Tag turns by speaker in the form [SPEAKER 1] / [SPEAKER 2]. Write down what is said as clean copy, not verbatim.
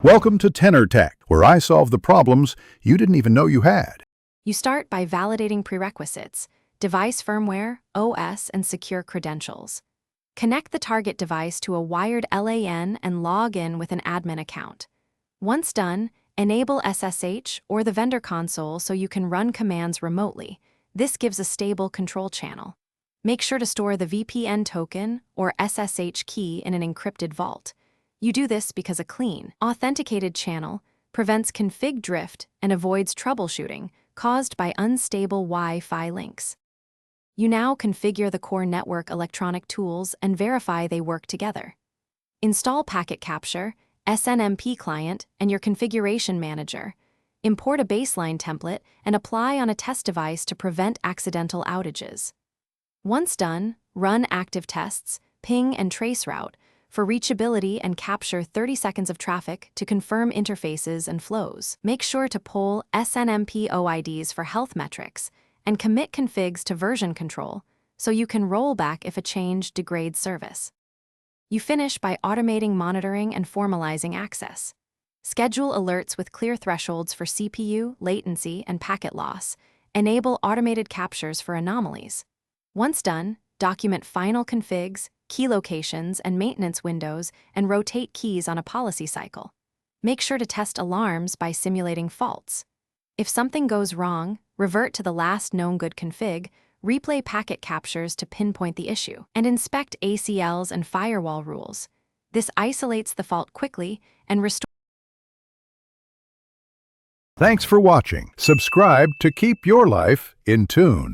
[SPEAKER 1] Welcome to Tenor Tech, where I solve the problems you didn't even know you had.
[SPEAKER 2] You start by validating prerequisites, device firmware, OS, and secure credentials. Connect the target device to a wired LAN and log in with an admin account. Once done, enable SSH or the vendor console so you can run commands remotely. This gives a stable control channel. Make sure to store the VPN token or SSH key in an encrypted vault. You do this because a clean, authenticated channel prevents config drift and avoids troubleshooting caused by unstable Wi-Fi links. You now configure the core network electronic tools and verify they work together. Install Packet Capture, SNMP client, and your configuration manager. Import a baseline template and apply on a test device to prevent accidental outages. Once done, run active tests, ping and traceroute, for reachability and capture 30 seconds of traffic to confirm interfaces and flows. Make sure to poll SNMP OIDs for health metrics and commit configs to version control so you can roll back if a change degrades service. You finish by automating monitoring and formalizing access. Schedule alerts with clear thresholds for CPU, latency, and packet loss. Enable automated captures for anomalies. Once done, document final configs, key locations, and maintenance windows, and rotate keys on a policy cycle. Make sure to test alarms by simulating faults. If something goes wrong, revert to the last known good config, replay packet captures to pinpoint the issue, and inspect ACLs and firewall rules. This isolates the fault quickly and restores.
[SPEAKER 1] Thanks for watching. Subscribe to keep your life in tune.